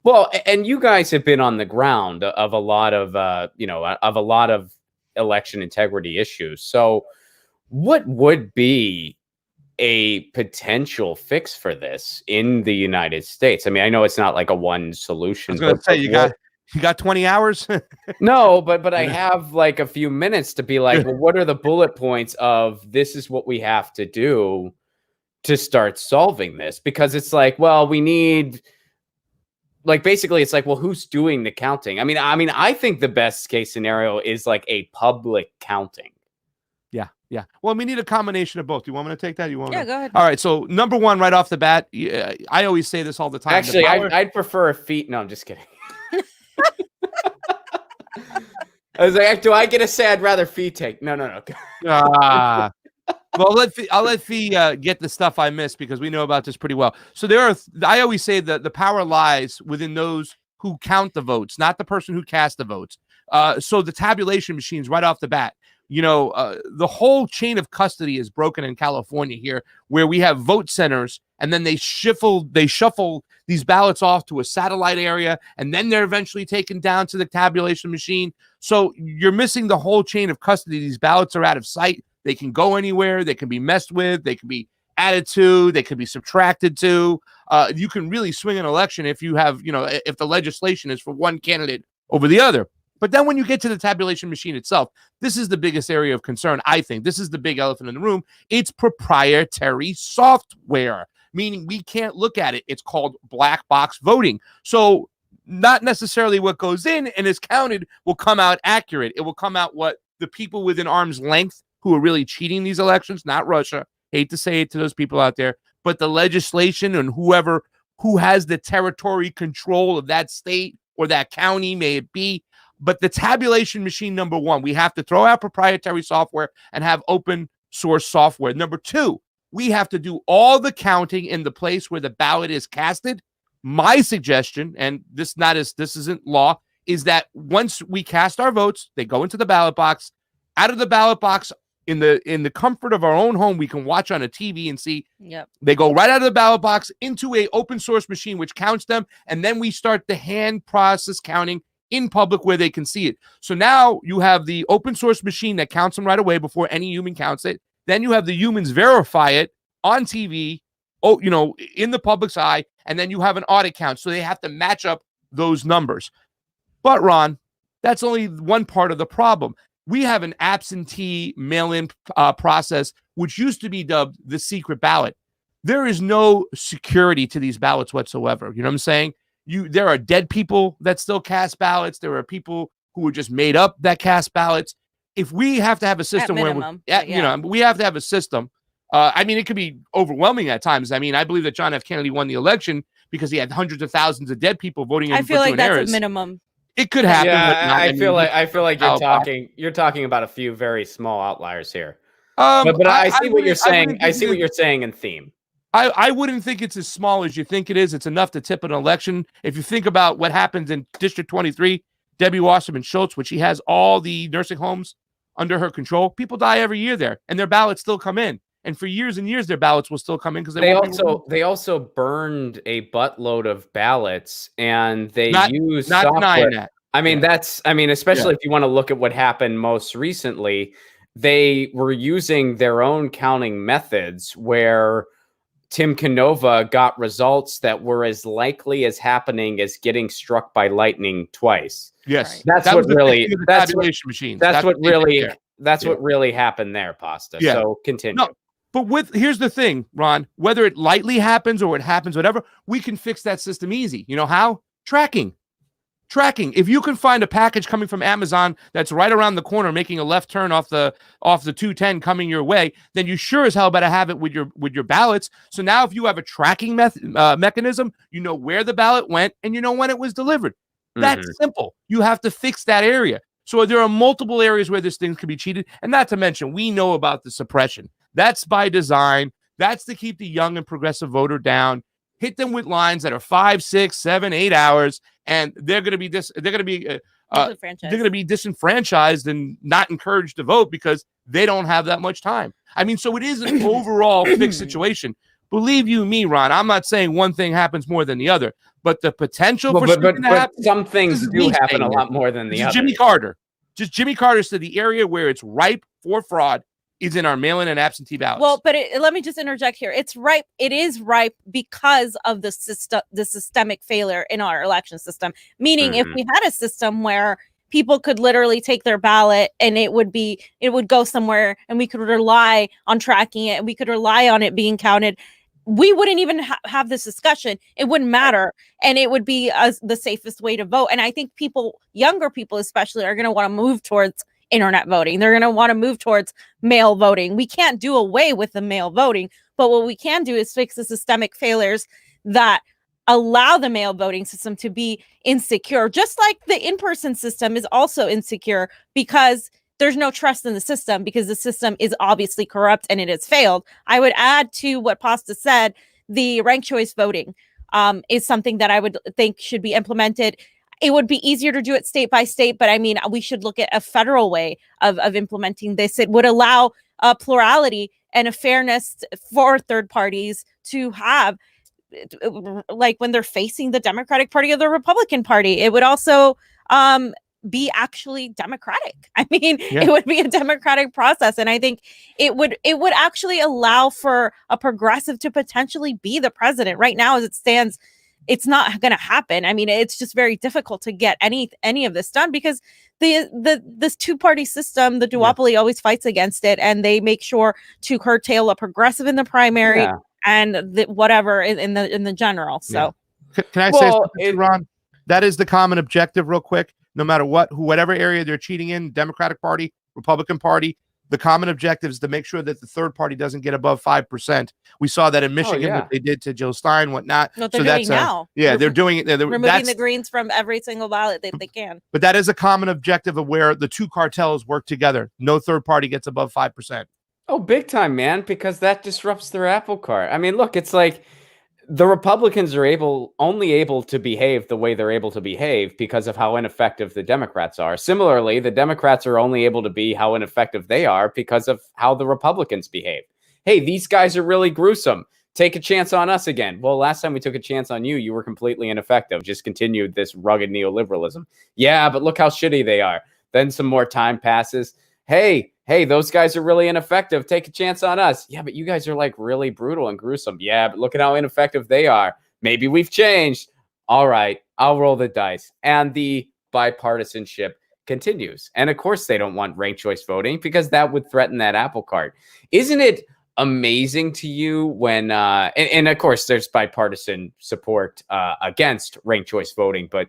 Well, and you guys have been on the ground of a lot of, of a lot of election integrity issues. So, what would be a potential fix for this in the United States? I mean, I know it's not like a one I was solution, going to say but what? you got 20 hours. No, but I have like a few minutes to be like, well, what are the bullet points of this is what we have to do to start solving this? Because it's like, well, we need like basically it's like, well, who's doing the counting? I think the best case scenario is like a public counting. Yeah. Well, we need a combination of both. Do you want me to take that? Yeah, go ahead. All right. So number one, right off the bat, I always say this all the time. Actually, I'd prefer a feet. No, I'm just kidding. I was like, do I get to say I'd rather fee take? No. Well, I'll let Fee get the stuff I missed because we know about this pretty well. So I always say that the power lies within those who count the votes, not the person who cast the votes. So the tabulation machines right off the bat, the whole chain of custody is broken in California here, where we have vote centers and then they shuffle these ballots off to a satellite area, and then they're eventually taken down to the tabulation machine. So you're missing the whole chain of custody. These ballots are out of sight. They can go anywhere. They can be messed with. They can be added to. They can be subtracted to. You can really swing an election if you have, if the legislation is for one candidate over the other. But then when you get to the tabulation machine itself, this is the biggest area of concern, I think. This is the big elephant in the room. It's proprietary software, meaning we can't look at it. It's called black box voting. So not necessarily what goes in and is counted will come out accurate. It will come out what the people within arm's length who are really cheating these elections, not Russia. Hate to say it to those people out there, but the legislation and who has the territory control of that state or that county, may it be. But the tabulation machine, number one, we have to throw out proprietary software and have open source software. Number two, we have to do all the counting in the place where the ballot is casted. My suggestion, and this isn't law, is that once we cast our votes, they go into the ballot box. Out of the ballot box, in the comfort of our own home, we can watch on a TV and see. Yep. They go right out of the ballot box into a open source machine, which counts them. And then we start the hand process counting in public where they can see it. So now you have the open source machine that counts them right away before any human counts it. Then you have the humans verify it on TV, in the public's eye. And then you have an audit count. So they have to match up those numbers. But Ron, that's only one part of the problem. We have an absentee mail-in process, which used to be dubbed the secret ballot. There is no security to these ballots whatsoever. You know what I'm saying? There are dead people that still cast ballots. There are people who are just made up that cast ballots. If we have to have a system we have to have a system. It could be overwhelming at times. I believe that John F. Kennedy won the election because he had hundreds of thousands of dead people voting. I feel like that's a minimum. It could happen. Yeah, I feel like you're talking about a few very small outliers here. But I see what you're saying. I see what you're saying in theme. I wouldn't think it's as small as you think it is. It's enough to tip an election. If you think about what happens in District 23, Debbie Wasserman Schultz, which she has all the nursing homes under her control, people die every year there, and their ballots still come in. And for years and years, their ballots will still come in because they also burned a buttload of ballots, and they used not software. Denying that. Especially if you want to look at what happened most recently, they were using their own counting methods where Tim Canova got results that were as likely as happening as getting struck by lightning twice. Yes, that's what really happened there, Pasta. Yeah. So continue. No, but here's the thing, Ron, whether it lightly happens or it happens, whatever, we can fix that system easy. You know how? Tracking. If you can find a package coming from Amazon that's right around the corner, making a left turn off the 210 coming your way, then you sure as hell better have it with your ballots. So now if you have a tracking mechanism, you know where the ballot went and you know when it was delivered. That's simple. You have to fix that area. So there are multiple areas where this thing could be cheated. And not to mention, we know about the suppression. That's by design. That's to keep the young and progressive voter down. Hit them with lines that are 5, 6, 7, 8 hours, and they're going to be disenfranchised and not encouraged to vote because they don't have that much time. So it is an overall fixed situation. Believe you me, Ron, I'm not saying one thing happens more than the other, but the potential for something to happen. Some things do happen a lot more than the other. Jimmy Carter. Just Jimmy Carter said the area where it's ripe for fraud is in our mail-in and absentee ballots. Well, but let me just interject here. It's ripe. It is ripe because of the systemic failure in our election system. Meaning, if we had a system where people could literally take their ballot and it would go somewhere, and we could rely on tracking it, and we could rely on it being counted, we wouldn't even have this discussion. It wouldn't matter, and it would be the safest way to vote. And I think younger people especially, are going to want to move towards internet voting. They're going to want to move towards mail voting. We can't do away with the mail voting, but what we can do is fix the systemic failures that allow the mail voting system to be insecure, just like the in-person system is also insecure because there's no trust in the system, because the system is obviously corrupt and it has failed. I would add to what Pasta said, the ranked choice voting is something that I would think should be implemented. It would be easier to do it state by state, but I mean, we should look at a federal way of implementing this. It would allow a plurality and a fairness for third parties to have, like when they're facing the Democratic Party or the Republican Party. It would also be actually democratic. I mean, it would be a democratic process. And I think it would actually allow for a progressive to potentially be the president. Right now, as it stands, it's not going to happen. I mean, it's just very difficult to get any of this done because this two-party system, the duopoly, always fights against it, and they make sure to curtail a progressive in the primary and whatever in the general. So, can I say something, Ron? That is the common objective, real quick. No matter whatever area they're cheating in, Democratic Party, Republican Party, the common objective is to make sure that the third party doesn't get above 5%. We saw that in Michigan, what they did to Jill Stein, whatnot. What they're doing now. They're doing it. They're removing the Greens from every single ballot that they can. But that is a common objective of where the two cartels work together. No third party gets above 5%. Oh, big time, man, because that disrupts their apple cart. I mean, look, it's like the Republicans are only able to behave the way they're able to behave because of how ineffective the Democrats are. Similarly, the Democrats are only able to be how ineffective they are because of how the Republicans behave. Hey, these guys are really gruesome. Take a chance on us again. Well, last time we took a chance on you, you were completely ineffective. Just continued this rugged neoliberalism. Yeah, but look how shitty they are. Then some more time passes. Hey, those guys are really ineffective. Take a chance on us. Yeah, but you guys are like really brutal and gruesome. Yeah, but look at how ineffective they are. Maybe we've changed. All right, I'll roll the dice. And the bipartisanship continues. And of course, they don't want ranked choice voting because that would threaten that apple cart. Isn't it amazing to you when, and of course, there's bipartisan support against ranked choice voting, but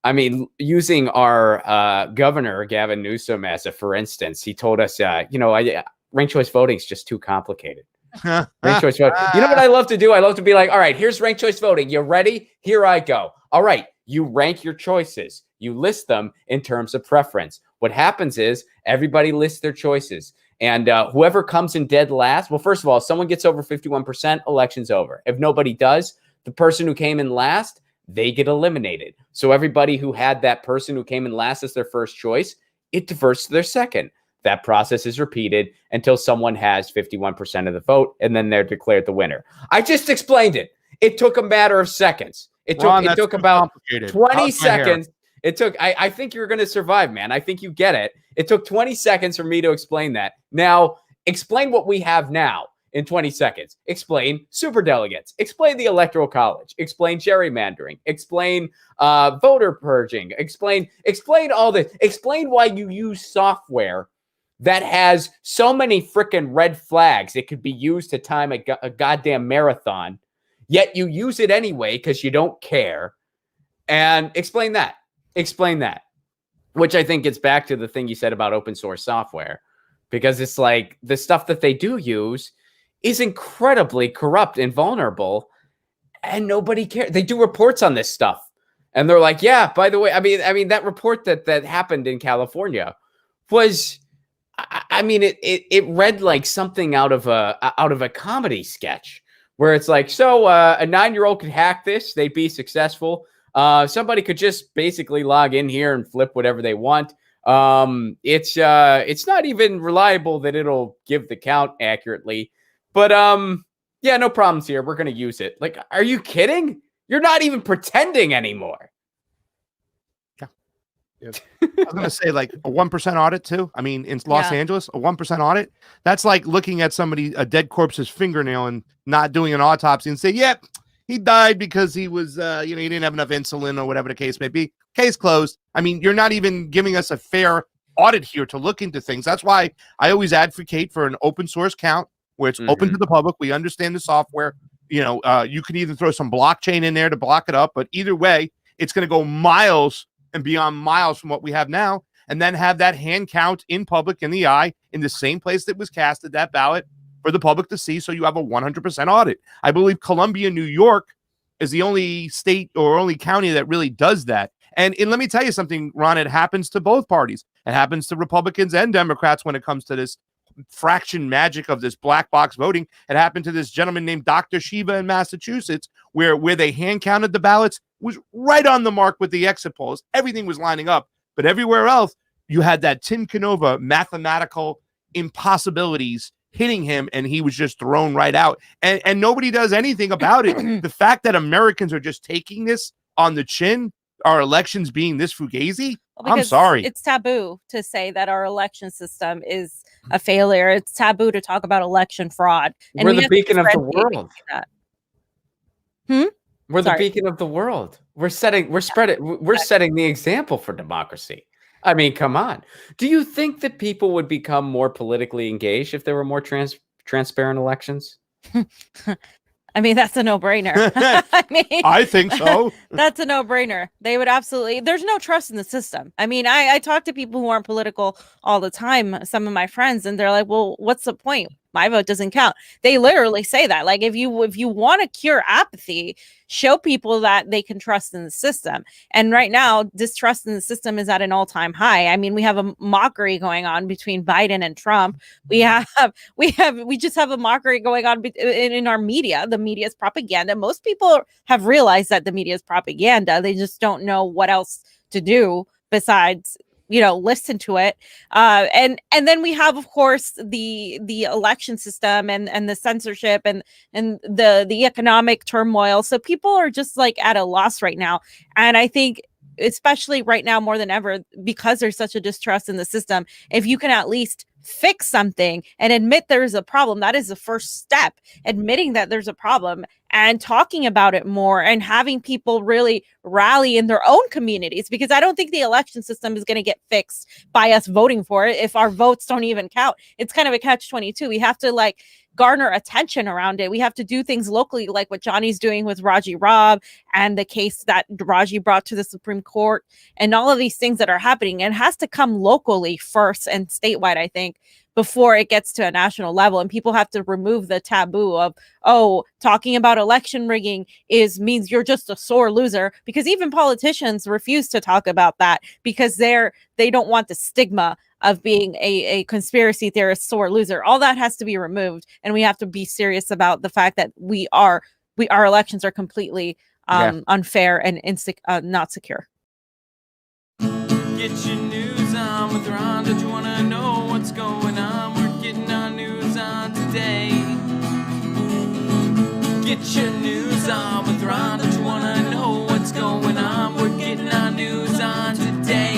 I mean, using our governor, Gavin Newsom, as a for instance, he told us, ranked choice voting is just too complicated. Ranked choice voting. You know what I love to do? I love to be like, all right, here's ranked choice voting. You ready? Here I go. All right, you rank your choices. You list them in terms of preference. What happens is everybody lists their choices. And whoever comes in dead last, well, first of all, if someone gets over 51%, election's over. If nobody does, the person who came in last, they get eliminated. So everybody who had that person who came in last as their first choice, it diverts to their second. That process is repeated until someone has 51% of the vote, and then they're declared the winner. I just explained it. It took a matter of seconds. It took about 20 seconds. I think you're going to survive, man. I think you get it. It took 20 seconds for me to explain that. Now, explain what we have now. In 20 seconds, explain superdelegates, explain the Electoral College, explain gerrymandering, explain voter purging, explain all this, explain why you use software that has so many freaking red flags it could be used to time a goddamn marathon, yet you use it anyway because you don't care. And explain that, which I think gets back to the thing you said about open source software, because it's like the stuff that they do use is incredibly corrupt and vulnerable, and nobody cares. They do reports on this stuff, and they're like, "Yeah, by the way, I mean that report that happened in California was, I mean, it read like something out of a comedy sketch where it's like, so a 9-year-old could hack this, they'd be successful. Somebody could just basically log in here and flip whatever they want. It's not even reliable that it'll give the count accurately." But yeah, no problems here. We're going to use it. Like, are you kidding? You're not even pretending anymore. I was going to say like a 1% audit too. I mean, in Los Angeles, a 1% audit. That's like looking at a dead corpse's fingernail and not doing an autopsy and say, yep, he died because he was, he didn't have enough insulin or whatever the case may be. Case closed. I mean, you're not even giving us a fair audit here to look into things. That's why I always advocate for an open source count where it's open to the public. We understand the software. You can either throw some blockchain in there to block it up, but either way, it's going to go miles and beyond miles from what we have now, and then have that hand count in public in the eye in the same place that was casted that ballot for the public to see. So you have a 100% audit. I believe Columbia, New York is the only state or only county that really does that. And let me tell you something, Ron, it happens to both parties. It happens to Republicans and Democrats when it comes to this fraction magic of this black box voting. It happened to this gentleman named Dr. Shiva in Massachusetts, where they hand counted the ballots, was right on the mark with the exit polls. Everything was lining up. But everywhere else, you had that Tim Canova mathematical impossibilities hitting him, and he was just thrown right out. And nobody does anything about it. The fact that Americans are just taking this on the chin, our elections being this fugazi, I'm sorry. It's taboo to say that our election system is a failure. It's taboo to talk about election fraud. And we're the beacon of the world. We're the beacon of the world. We're setting the example for democracy. I mean, come on. Do you think that people would become more politically engaged if there were more transparent elections? I mean, that's a no-brainer. I think so. That's a no-brainer. They would absolutely. There's no trust in the system. I mean, I talk to people who aren't political all the time, some of my friends, and they're like, well, what's the point? My vote doesn't count. They literally say that. Like, if you want to cure apathy, show people that they can trust in the system. And right now, distrust in the system is at an all-time high. I mean, we have a mockery going on between Biden and Trump. We just have a mockery going on in our media. The media is propaganda. Most people have realized that the media is propaganda. They just don't know what else to do besides listen to it. And then we have, of course, the election system and the censorship and the economic turmoil. So people are just like at a loss right now. And I think especially right now more than ever, because there's such a distrust in the system, if you can at least fix something and admit there's a problem, that is the first step. Admitting that there's a problem and talking about it more and having people really rally in their own communities, because I don't think the election system is going to get fixed by us voting for it if our votes don't even count. It's kind of a catch-22. We have to garner attention around it. We have to do things locally, like what Johnny's doing with Raji Robb and the case that Raji brought to the Supreme Court and all of these things that are happening. And it has to come locally first and statewide, I think, before it gets to a national level. And people have to remove the taboo of, talking about election rigging means you're just a sore loser, because even politicians refuse to talk about that because they don't want the stigma of being a conspiracy theorist sore loser. All that has to be removed, and we have to be serious about the fact that our elections are completely unfair and not secure. Get your news on with Ron. Don't you want to know what's going on? We're getting our news on today. Get your news on with Ron. Don't you want to know what's going on? We're getting our news on today.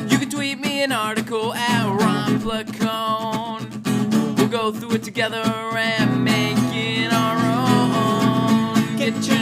You can tweet me an article at Ron Placone. We'll go through it together and make it our own. Get your